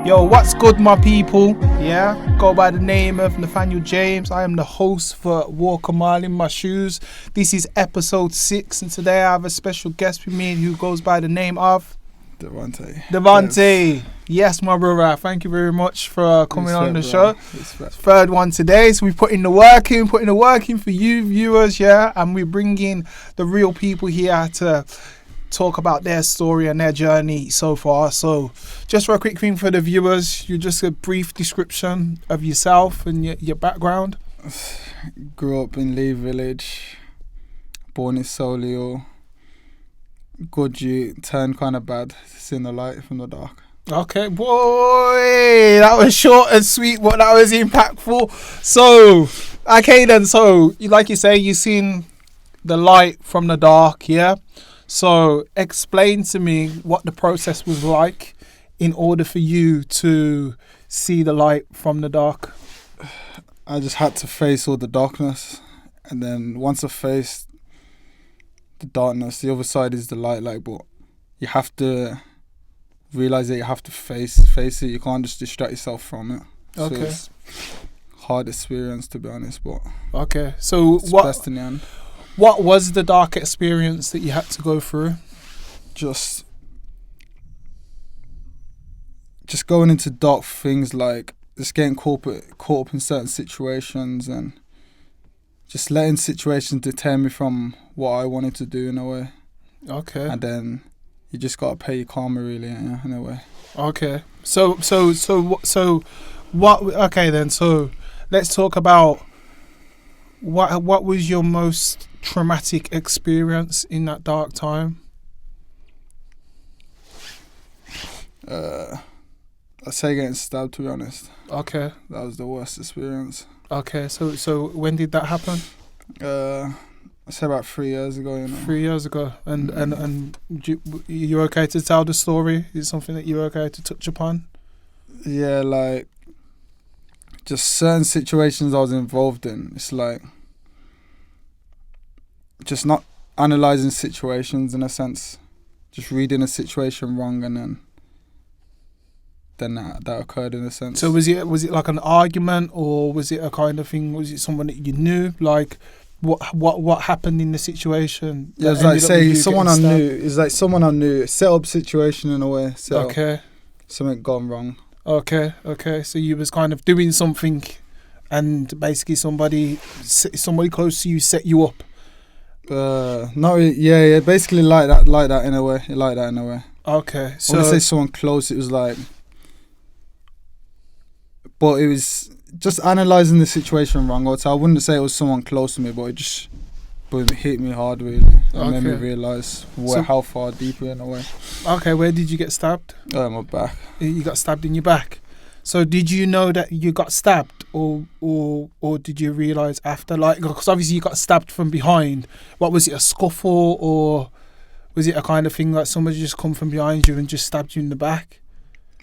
Yo, what's good, my people? Yeah, go by the name of Nathaniel James. I am the host for Walk a Mile in My Shoes. This is episode 6, and today I have a special guest with me who goes by the name of Devz. Devz. Yes, my brother. Thank you very much for coming on the show. Third one today. So we put in the work in for you viewers, yeah, and we're bringing the real people here to talk about their story and their journey so far. So just for a quick thing for the viewers, you just a brief description of yourself and your background. Grew up in Lee Village, born in Solio. Good youth, turned kind of bad, seen the light from the dark. Okay, boy, that was short and sweet, but that was impactful. So, okay then, so like you say, you seen the light from the dark, yeah? So explain to me what the process was like in order for you to see the light from the dark. I just had to face all the darkness, and then once I faced the darkness, the other side is the light. But you have to realize that you have to face it. You can't just distract yourself from it. Okay. So it's hard experience, to be honest, but okay. So it's best in the end. What was the dark experience that you had to go through? Just going into dark things, like just getting caught up in certain situations and just letting situations deter me from what I wanted to do in a way. Okay. And then you just gotta pay your karma, really, in a way. Okay. So what? Okay then. So let's talk about what was your most traumatic experience in that dark time? I'd say getting stabbed, to be honest. Okay. That was the worst experience. Okay. So when did that happen? I'd say about 3 years ago. 3 years ago. And you okay to tell the story? Is it something that you're okay to touch upon? Yeah, like just certain situations I was involved in. It's like just not analysing situations in a sense, just reading a situation wrong, and then that occurred in a sense. So was it like an argument, or was it a kind of thing? Was it someone that you knew? Like what happened in the situation? Yeah, it's like say someone I knew. It's like someone I knew. Set up situation in a way. Okay. Something gone wrong. Okay. So you was kind of doing something, and basically somebody close to you set you up. No, yeah, basically like that in a way. Okay, so when I say someone close, it was like, but it was just analysing the situation wrong. So I wouldn't say it was someone close to me, but it hit me hard, really. It made me realise how far deeper in a way. Okay, where did you get stabbed? My back. You got stabbed in your back. So did you know that you got stabbed, or did you realise after? Like, because obviously you got stabbed from behind. What was it, a scuffle, or was it a kind of thing like somebody just come from behind you and just stabbed you in the back?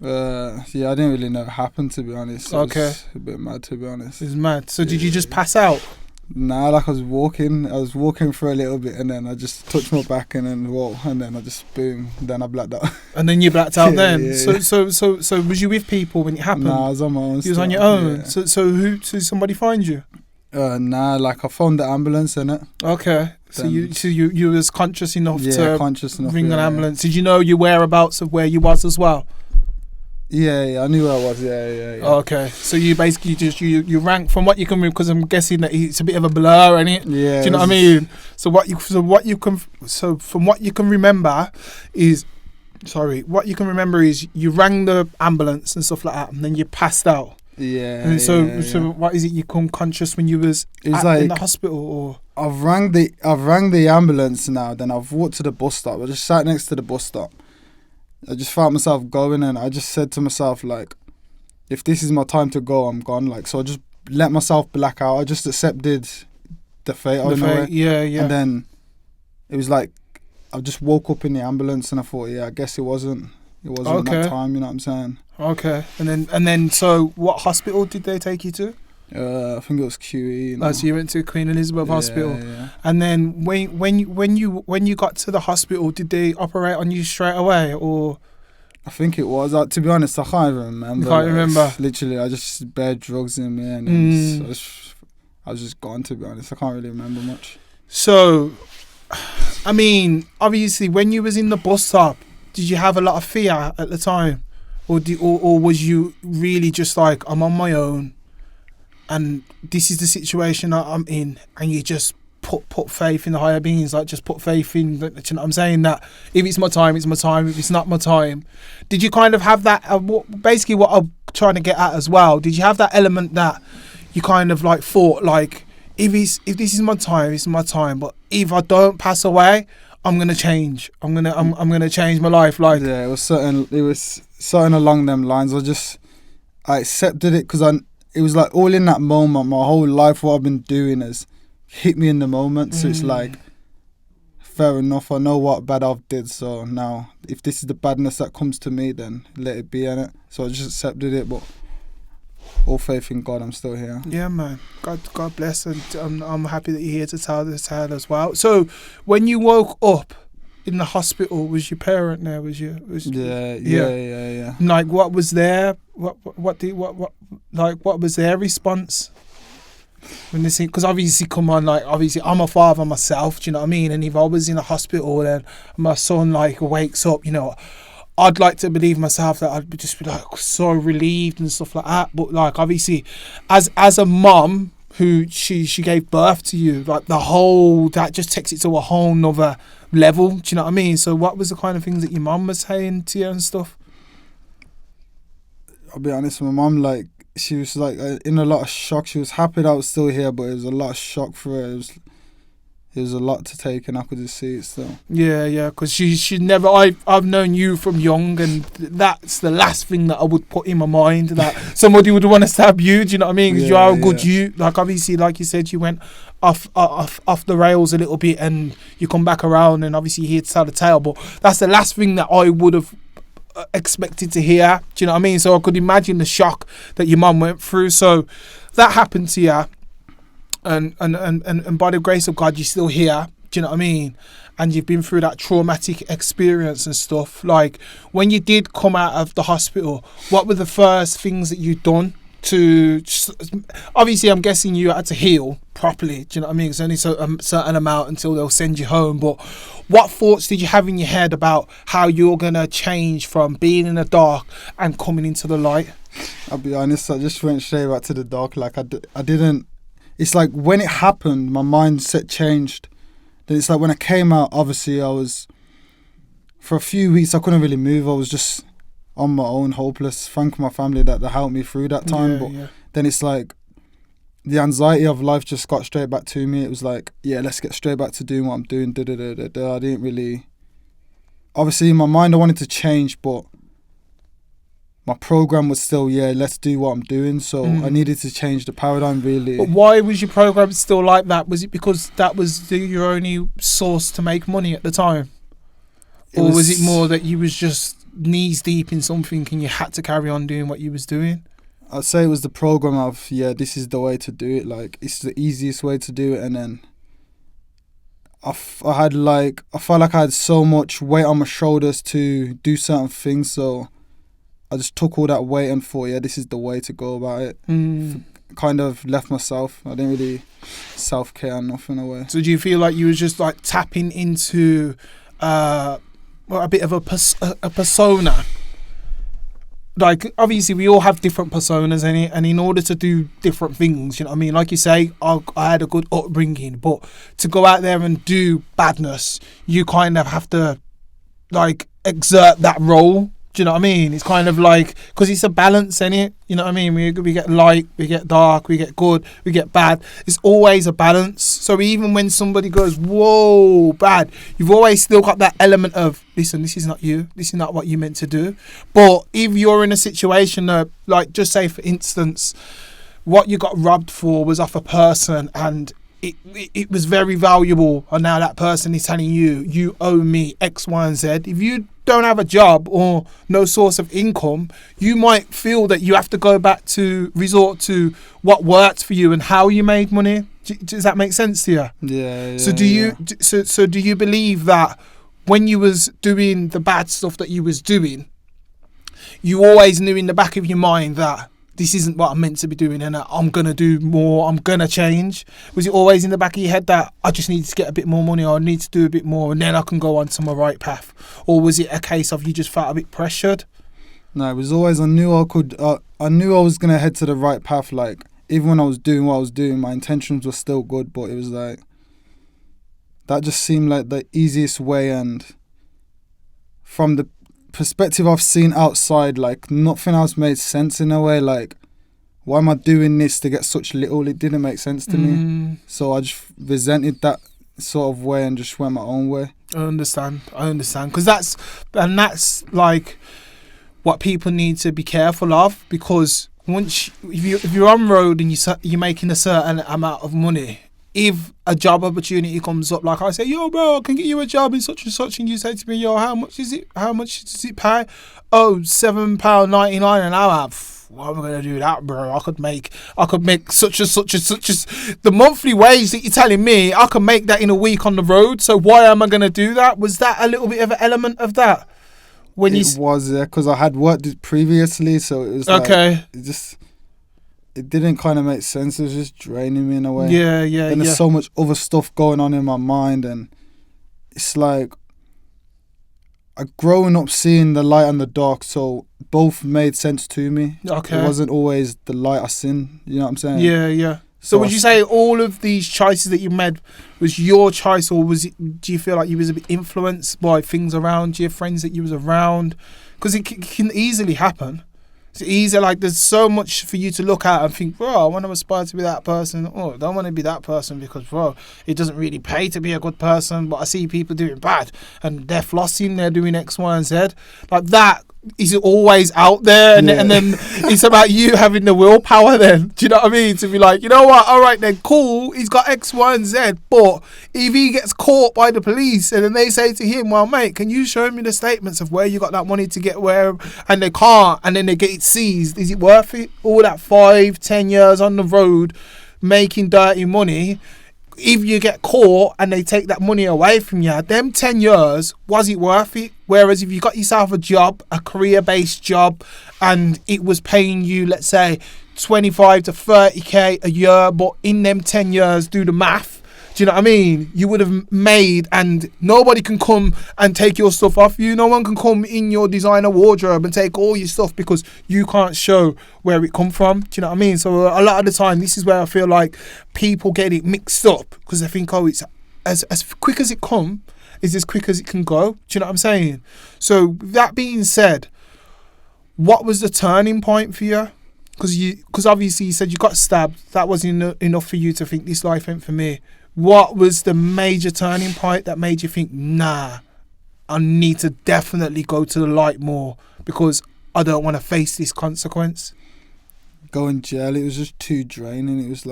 Yeah, I didn't really know it happened, to be honest. It was a bit mad, to be honest. It was mad. So did you just pass out? Nah, like I was walking for a little bit, and then I just touched my back, and then I just boom, then I blacked out. And then you blacked out then? Yeah. So was you with people when it happened? Nah, I was on my own. You was on your own? Yeah. So did somebody find you? Nah, like I phoned the ambulance, innit? Okay. Then so you was conscious enough to ring an ambulance. Did you know your whereabouts of where you was as well? Yeah, I knew where I was. Yeah. Okay, so you basically just you rank from what you can, because I'm guessing that it's a bit of a blur, ain't it? Yeah. Do you know what I mean? So from what you can remember is you rang the ambulance and stuff like that, and then you passed out. Yeah. And so what is it? You come conscious when you was in the hospital, or? I've rang the ambulance now. Then I've walked to the bus stop. I just sat next to the bus stop. I just felt myself going, and I just said to myself, like, if this is my time to go, I'm gone. Like, so I just let myself black out. I just accepted the fate. Yeah. And then it was like I just woke up in the ambulance, and I thought, I guess it wasn't that time. You know what I'm saying? Okay. And then, so what hospital did they take you to? I think it was QE. So you went to Queen Elizabeth Hospital. Yeah. And then when you got to the hospital, did they operate on you straight away, or? I think it was. To be honest, I can't even remember. You can't remember? Literally, I just bare drugs in me, and I was just gone. To be honest, I can't really remember much. So, I mean, obviously, when you was in the bus stop, did you have a lot of fear at the time, or was you really just like, I'm on my own, and this is the situation that I'm in, and you just put faith in the higher beings, like just put faith in, you know what I'm saying, that if it's my time, it's my time, if it's not my time. Did you kind of have that, basically what I'm trying to get at as well, did you have that element that you kind of like thought like, if this is my time, it's my time, but if I don't pass away, I'm gonna change. I'm gonna change my life. Like, yeah, it was something along them lines. I accepted it because it was like all in that moment. My whole life, what I've been doing has hit me in the moment. So it's like, fair enough. I know what bad I've did. So now, if this is the badness that comes to me, then let it be in it. So I just accepted it. But all faith in God, I'm still here. Yeah, man. God bless, and I'm happy that you're here to tell this tale as well. So, when you woke up in the hospital, was your parent there? Yeah. Like, what was their what was their response when they see? Because obviously, come on, like obviously, I'm a father myself. Do you know what I mean? And if I was in a hospital and my son like wakes up, you know, I'd like to believe myself that I'd just be like so relieved and stuff like that. But like obviously, as a mum who she gave birth to you, like that just takes it to a whole nother level. Do you know what I mean? So what was the kind of things that your mum was saying to you and stuff? I'll be honest, my mum, like, she was like in a lot of shock. She was happy that I was still here, but it was a lot of shock for her. It was a lot to take, and I could just see it still. Yeah, because she never. I've known you from young, and that's the last thing that I would put in my mind, that somebody would want to stab you. Do you know what I mean? Because you are a good you. Like obviously, like you said, you went off the rails a little bit, and you come back around, and obviously you're here to tell the tale. But that's the last thing that I would have expected to hear. Do you know what I mean? So I could imagine the shock that your mum went through. So that happened to you. And by the grace of God, you're still here. Do you know what I mean? And you've been through that traumatic experience and stuff. Like, when you did come out of the hospital, what were the first things that you'd done to... Obviously, I'm guessing you had to heal properly. Do you know what I mean? It's only a certain amount until they'll send you home. But what thoughts did you have in your head about how you're going to change from being in the dark and coming into the light? I'll be honest, I just went straight back to the dark. Like, I didn't... It's like when it happened, my mindset changed. Then it's like when I came out, obviously I was, for a few weeks I couldn't really move. I was just on my own, hopeless. Thank my family that they helped me through that time. Then it's like the anxiety of life just got straight back to me. It was like, yeah, let's get straight back to doing what I'm doing. I didn't really, obviously in my mind I wanted to change, but my program was still, let's do what I'm doing. So I needed to change the paradigm, really. But why was your program still like that? Was it because that was your only source to make money at the time? Or was it more that you was just knees deep in something and you had to carry on doing what you was doing? I'd say it was the program of, this is the way to do it. Like, it's the easiest way to do it. And then I felt like I had so much weight on my shoulders to do certain things. So I just took all that weight and thought, this is the way to go about it. Kind of left myself. I didn't really self-care or nothing away. So do you feel like you was just like tapping into a bit of a persona? Like, obviously we all have different personas in it, and in order to do different things, you know what I mean? Like you say, I had a good upbringing, but to go out there and do badness, you kind of have to like exert that role. Do you know what I mean? It's kind of like, because it's a balance, in it. You know what I mean? We get light, we get dark, we get good, we get bad. It's always a balance. So even when somebody goes, whoa, bad, you've always still got that element of, listen, this is not you. This is not what you meant to do. But if you're in a situation that, like, just say, for instance, what you got robbed for was off a person, and it was very valuable, and now that person is telling you, you owe me X, Y, and Z. If you don't have a job or no source of income, you might feel that you have to go back to resort to what worked for you and how you made money. Does that make sense to you? Yeah. So do you believe that when you was doing the bad stuff that you was doing, you always knew in the back of your mind that this isn't what I'm meant to be doing and that I'm going to do more, I'm going to change? Was it always in the back of your head that I just need to get a bit more money, or I need to do a bit more and then I can go on to my right path? Or was it a case of you just felt a bit pressured? No, it was always, I knew I was going to head to the right path. Like, even when I was doing what I was doing, my intentions were still good, but it was like, that just seemed like the easiest way. And from the perspective I've seen outside, like, nothing else made sense in a way. Like, why am I doing this to get such little? It didn't make sense to me. So I just resented that sort of way and just went my own way. I understand. Because that's like what people need to be careful of, because if you're on road and you're making a certain amount of money, if a job opportunity comes up, like I say, yo, bro, I can get you a job in such and such, and you say to me, yo, how much is it? How much does it pay? Oh, £7.99 an hour. Why am I gonna do that, bro? I could make such and such the monthly wage that you're telling me. I can make that in a week on the road. So why am I gonna do that? Was that a little bit of an element of that? Because I had worked it previously, so it was okay. Like, it didn't kind of make sense. It was just draining me in a way. Yeah. And there's so much other stuff going on in my mind, and it's like I've grown up seeing the light and the dark, so both made sense to me. Okay. It wasn't always the light I seen. You know what I'm saying? Yeah. So would you say all of these choices that you made was your choice, or do you feel like you was a bit influenced by things around you, friends that you was around? Because it can easily happen. It's easy, like there's so much for you to look at and think, bro, I want to aspire to be that person. Oh, I don't want to be that person because, bro, it doesn't really pay to be a good person, but I see people doing bad and they're flossing, they're doing X, Y, and Z. Like that is always out there, and then it's about you having the willpower then. Do you know what I mean? To be like, you know what, all right then, cool, he's got X, Y, and Z, but if he gets caught by the police and then they say to him, well, mate, can you show me the statements of where you got that money to get where, and they can't, and then they get it seized, is it worth it? All that 5-10 years on the road making dirty money, if you get caught and they take that money away from you, them 10 years, was it worth it? Whereas if you got yourself a job, a career-based job, and it was paying you, let's say, 25 to 30k a year, but in them 10 years, do the math, do you know what I mean? You would have made, and nobody can come and take your stuff off you. No one can come in your designer wardrobe and take all your stuff because you can't show where it come from. Do you know what I mean? So a lot of the time, this is where I feel like people get it mixed up because they think, oh, it's as quick as it come is as quick as it can go. Do you know what I'm saying? So that being said, what was the turning point for you? Because obviously you said you got stabbed. That wasn't enough for you to think this life ain't for me. What was the major turning point that made you think, nah, I need to definitely go to the light more because I don't want to face this consequence? Going jail, it was just too draining. It was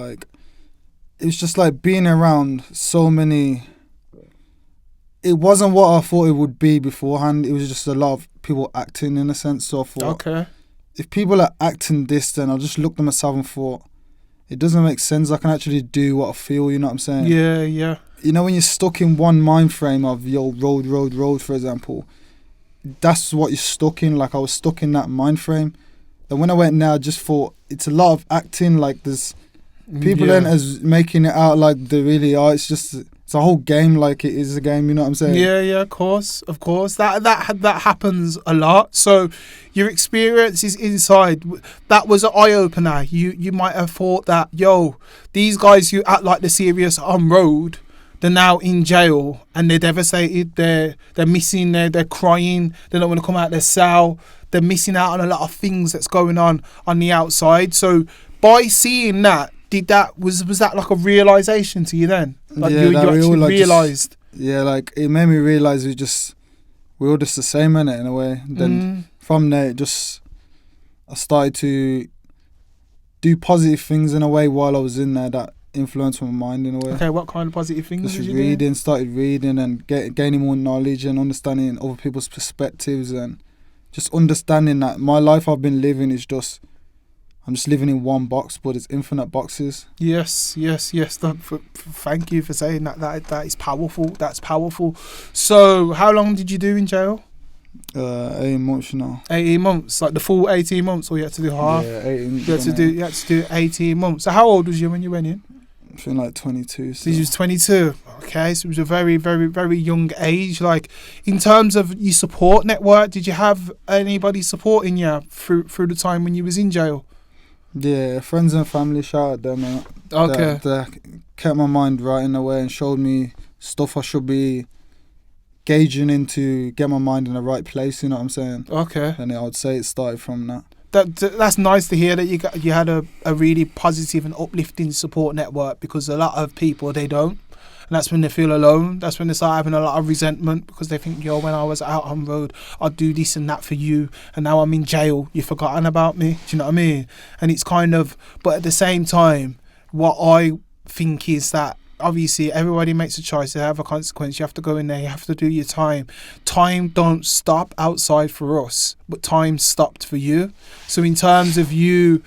just like being around so many. It wasn't what I thought it would be beforehand. It was just a lot of people acting in a sense. So I thought, okay, if people are acting this, then I just looked at myself and thought, it doesn't make sense. I can actually do what I feel, you know what I'm saying? Yeah. You know, when you're stuck in one mind frame of, yo, road, for example, that's what you're stuck in. Like, I was stuck in that mind frame. And when I went there, I just thought, it's a lot of acting. Like, there's people ain't as making it out like they really are. It's just, it's a whole game like it is a game, you know what I'm saying? Yeah, of course. That happens a lot. So your experiences inside, that was an eye-opener. You might have thought that, yo, these guys who act like they're serious on road, they're now in jail and they're devastated, they're missing, they're crying, they don't want to come out of their cell, they're missing out on a lot of things that's going on the outside. So by seeing that, was that like a realisation to you then? Like you actually realised? Yeah, like it made me realise we're all just the same, innit, in a way. Then from there, I started to do positive things in a way while I was in there that influenced my mind in a way. Okay, what kind of positive things just did you do? Started reading and gaining more knowledge and understanding other people's perspectives and just understanding that my life I've been living is just, I'm just living in one box, but it's infinite boxes. Yes. Thank you for saying that. That is powerful. That's powerful. So, how long did you do in jail? 18 months now. 18 months, like the full 18 months, or you had to do half? Yeah, 18. You had to do 18 months. So how old was you when you went in? I feel like 22. So you was 22. Okay, so it was a very, very, very young age. Like, in terms of your support network, did you have anybody supporting you through the time when you was in jail? Yeah, friends and family, shout out them. Okay. That kept my mind right in a way and showed me stuff I should be gauging into, get my mind in the right place, you know what I'm saying? Okay. And I would say it started from that. That's nice to hear that you had a really positive and uplifting support network, because a lot of people, they don't. And that's when they feel alone. That's when they start having a lot of resentment, because they think, yo, when I was out on road, I'd do this and that for you, and now I'm in jail, you've forgotten about me. Do you know what I mean? And it's kind of, but at the same time, what I think is that obviously everybody makes a choice, they have a consequence, you have to go in there, you have to do your time. Time don't stop outside for us, but time stopped for you. So in terms of you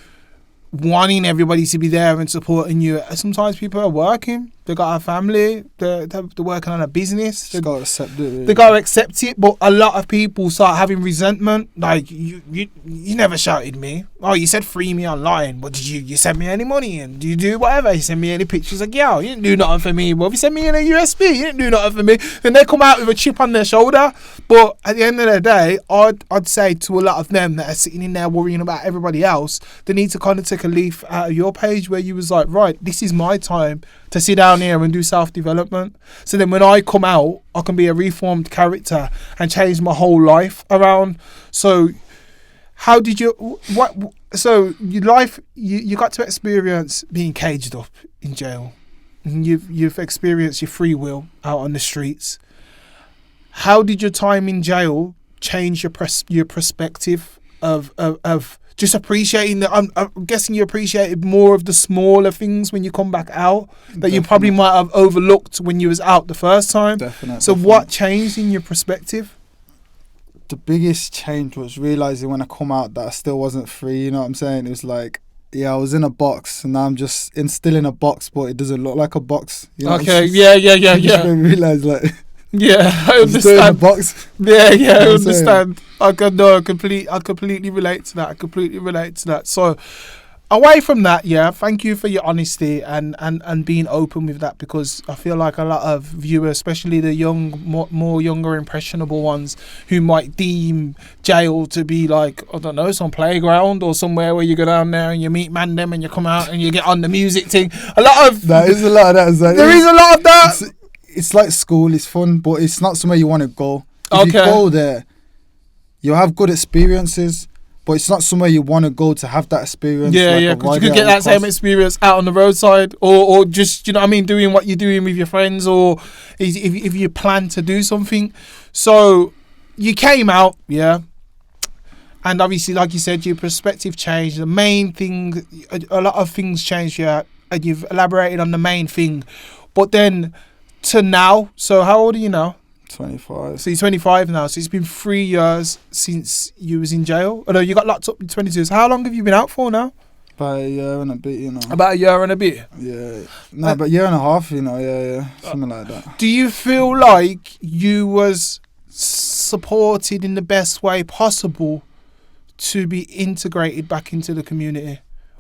wanting everybody to be there and supporting you, sometimes people are working, they got a family, they're working on a business, Just gotta accept it, really. they gotta accept it. But a lot of people start having resentment, like you never shouted me, oh, you said free me online, but did you send me any money, and do you do whatever, you send me any pictures, like, yo, you didn't do nothing for me, but if you send me in a USB, you didn't do nothing for me. Then they come out with a chip on their shoulder. But at the end of the day, I'd say to a lot of them that are sitting in there worrying about everybody else, they need to kind of take a leaf out of your page where you was like, right, this is my time to sit down here and do self-development. So then when I come out, I can be a reformed character and change my whole life around. So how did you, so your life, you got to experience being caged up in jail. And you've experienced your free will out on the streets. How did your time in jail change your perspective of just appreciating that? I'm guessing you appreciated more of the smaller things when you come back out that you probably might have overlooked when you was out the first time. Definitely. So what changed in your perspective? The biggest change was realising when I come out that I still wasn't free, you know what I'm saying? It was like, yeah, I was in a box, and now I'm just still in a box, but it doesn't look like a box. You know Okay, yeah. I just realise, like, Yeah, I I'm still in a understand. box. Yeah, You know I what I'm understand. I completely relate to that. So, away from that, yeah, thank you for your honesty and being open with that, because I feel like a lot of viewers, especially the more younger, impressionable ones, who might deem jail to be like, I don't know, some playground or somewhere where you go down there and you meet man them and you come out and you get on the music thing. There is a lot of that. There is a lot of that. It's like school, it's fun, but it's not somewhere you want to go. If you Okay. go there, you'll have good experiences, but it's not somewhere you want to go to have that experience. Yeah, because you could get that same experience out on the roadside, or just, you know what I mean, doing what you're doing with your friends, or if you plan to do something. So you came out, yeah, and obviously, like you said, your perspective changed. The main thing, a lot of things changed, yeah, and you've elaborated on the main thing. But then to now, so how old are you now? 25. So you're 25 now, so it's been 3 years since you was in jail. Although you got locked up in 22. So how long have you been out for now? About a year and a bit, you know. About a year and a bit. Yeah. No, but a year and a half, you know, yeah. Something like that. Do you feel like you was supported in the best way possible to be integrated back into the community?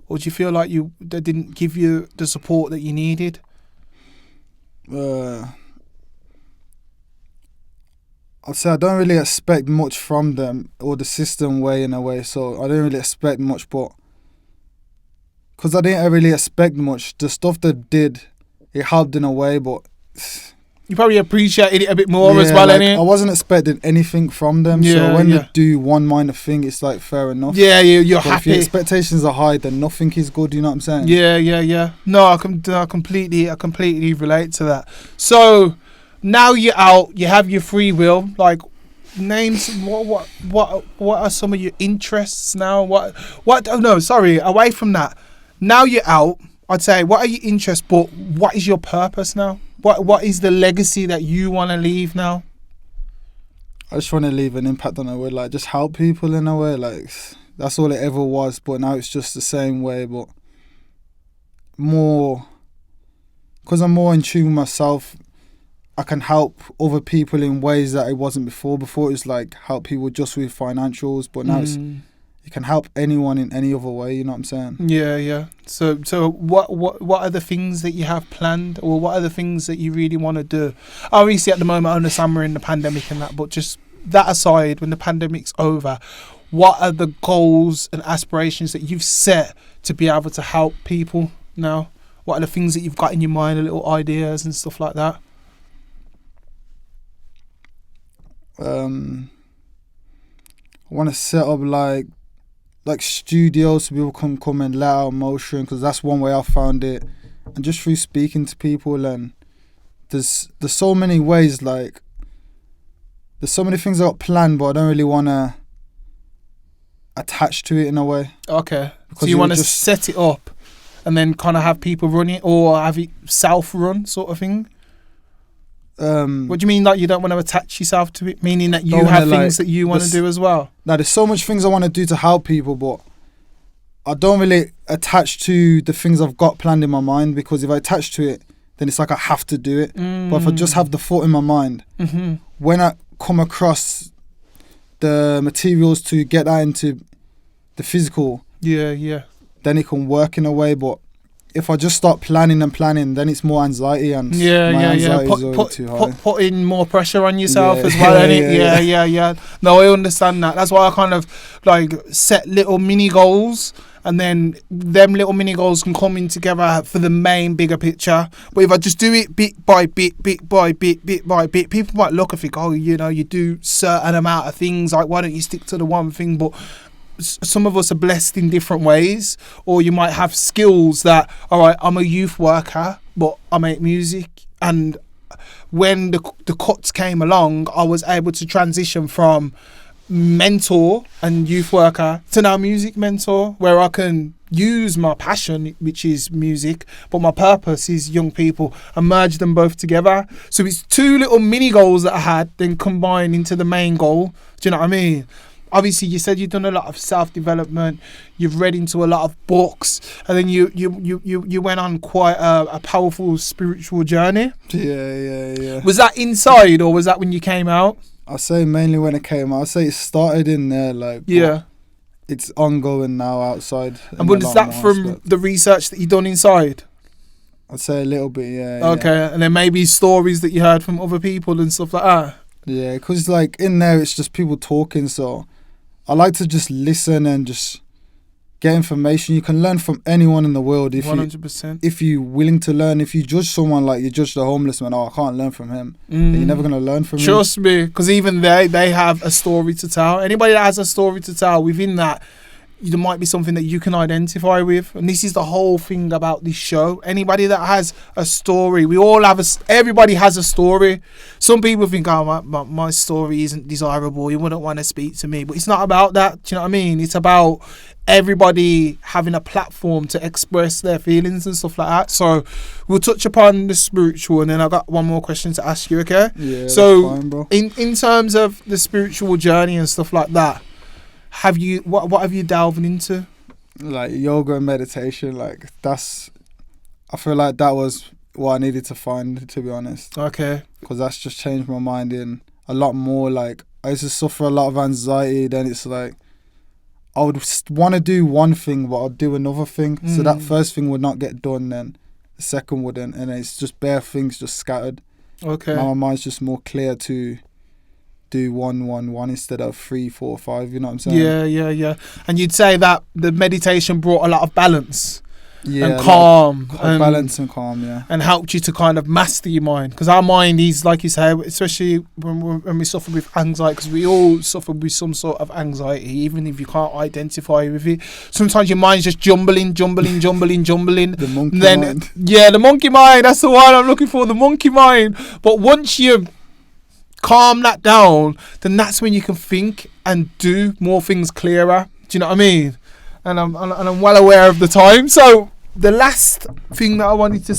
Or do you feel like they didn't give you the support that you needed? I'd say I don't really expect much from them, or the system way in a way, so I don't really expect much, but because I didn't really expect much, the stuff they did, it helped in a way, but You probably appreciated it a bit more as well, like, innit? I wasn't expecting anything from them, so when they do one minor thing, it's like fair enough. Yeah, you're but happy. If your expectations are high, then nothing is good, you know what I'm saying? Yeah. No, I completely relate to that. So now you're out, you have your free will. Like, names, what are some of your interests now? Oh no, sorry, away from that. Now you're out, I'd say, what are your interests, but what is your purpose now? What is the legacy that you want to leave now? I just want to leave an impact on a way, like just help people in a way. Like that's all it ever was, but now it's just the same way, but more because I'm more in tune with myself. I can help other people in ways that it wasn't before. Before it was like help people just with financials, but now it's you can help anyone in any other way. You know what I'm saying? Yeah. So what are the things that you have planned, or what are the things that you really want to do? Obviously, at the moment, I understand we're in the pandemic and that, but just that aside, when the pandemic's over, what are the goals and aspirations that you've set to be able to help people now? What are the things that you've got in your mind, the little ideas and stuff like that? I want to set up like studios so people can come and let out emotion, because that's one way I found it, and just through speaking to people. And there's so many ways, like there's so many things I got planned, but I don't really want to attach to it in a way. Okay, so you want to set it up and then kind of have people run it, or have it self-run sort of thing? What do you mean, like you don't want to attach yourself to it? Meaning that you have things that you want to do as well? Now, there's so much things I want to do to help people, but I don't really attach to the things I've got planned in my mind, because if I attach to it, then it's like I have to do it. But if I just have the thought in my mind, when I come across the materials to get that into the physical, then it can work in a way. But if I just start planning, then it's more anxiety, and anxiety is already too high. Putting more pressure on yourself as well. Yeah. No, I understand that. That's why I kind of like set little mini goals, and then them little mini goals can come in together for the main bigger picture. But if I just do it bit by bit, people might look and think, oh, you do certain amount of things, like why don't you stick to the one thing? But some of us are blessed in different ways, or you might have skills that, all right, I'm a youth worker, but I make music. And when the cuts came along, I was able to transition from mentor and youth worker to now music mentor, where I can use my passion, which is music, but my purpose is young people, and merge them both together. So it's two little mini goals that I had, then combined into the main goal. Do you know what I mean? Obviously, you said you've done a lot of self-development, you've read into a lot of books, and then you went on quite a powerful spiritual journey. Yeah. Was that inside, or was that when you came out? I'd say mainly when it came out. I'd say it started in there, it's ongoing now outside. And was that from the research that you done inside? I'd say a little bit, yeah. Okay, and then maybe stories that you heard from other people and stuff like that? Yeah, because in there it's just people talking, so I like to just listen and just get information. You can learn from anyone in the world if 100%. If you're willing to learn. If you judge someone like you judge the homeless man, I can't learn from him, then you're never going to learn from him. Trust me, because even they have a story to tell. Anybody that has a story to tell, within that, there might be something that you can identify with. And this is the whole thing about this show. Anybody that has a story, everybody has a story. Some people think, oh, my story isn't desirable, you wouldn't want to speak to me. But it's not about that, do you know what I mean? It's about everybody having a platform to express their feelings and stuff like that. So we'll touch upon the spiritual, and then I got one more question to ask you, okay? Yeah, so that's fine, bro. In terms of the spiritual journey and stuff like that, what have you delved into? Like yoga and meditation, I feel like that was what I needed to find, to be honest. Okay. Because that's just changed my mind in a lot more. Like, I used to suffer a lot of anxiety, then it's like I would want to do one thing, but I'd do another thing. So that first thing would not get done, then the second wouldn't, and it's just bare things just scattered. Okay. Now my mind's just more clear to do one instead of 3, 4, 5. You know what I'm saying? Yeah. And you'd say that the meditation brought a lot of balance, and calm, balance and calm, yeah, and helped you to kind of master your mind. Because our mind is, like you say, especially when we suffer with anxiety, because we all suffer with some sort of anxiety, even if you can't identify with it. Sometimes your mind's just jumbling. The monkey mind. Yeah, the monkey mind. That's the one I'm looking for. The monkey mind. But once you calm that down, then that's when you can think and do more things clearer. Do you know what I mean? And I'm well aware of the time. So the last thing that I wanted to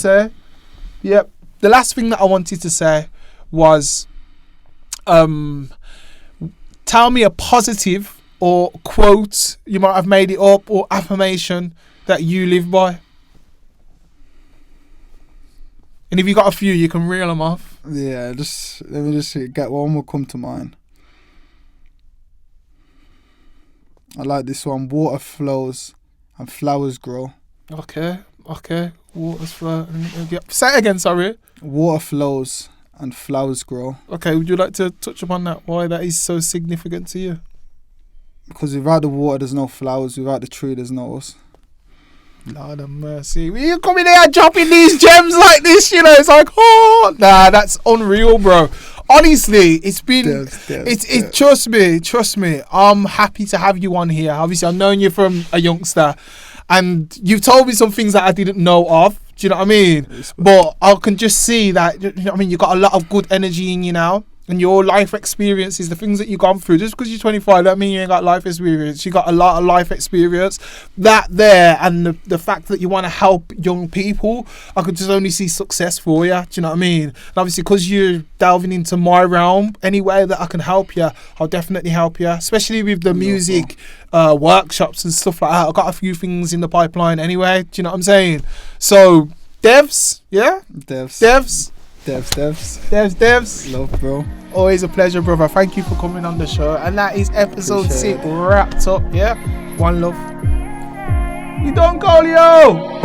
say, was, tell me a positive or quote, you might have made it up, or affirmation that you live by. And if you got a few, you can reel them off. Yeah, just let me just get one more come to mind. I like this one. Water flows and flowers grow. Okay. Water's flow. Say it again, sorry. Water flows and flowers grow. Okay, would you like to touch upon that? Why that is so significant to you? Because without the water, there's no flowers. Without the tree, there's no us. Lord of mercy. You come in here dropping these gems like this, you know, it's like, oh, nah, that's unreal, bro. Honestly, it's been, trust me, I'm happy to have you on here. Obviously, I've known you from a youngster, and you've told me some things that I didn't know of. Do you know what I mean? But I can just see that, you know what I mean, you've got a lot of good energy in you now. And your life experiences, the things that you've gone through, just because you're 25, don't mean you ain't got life experience. You got a lot of life experience. That there, and the fact that you want to help young people, I could just only see success for you. Do you know what I mean? And obviously, because you're delving into my realm, any way that I can help you, I'll definitely help you. Especially with the music workshops and stuff like that. I've got a few things in the pipeline anyway. Do you know what I'm saying? So, Devz, yeah? Devz. Love, bro. Always a pleasure, brother. Thank you for coming on the show. And that is episode 6 wrapped up, yeah? One love. You don't go, Leo!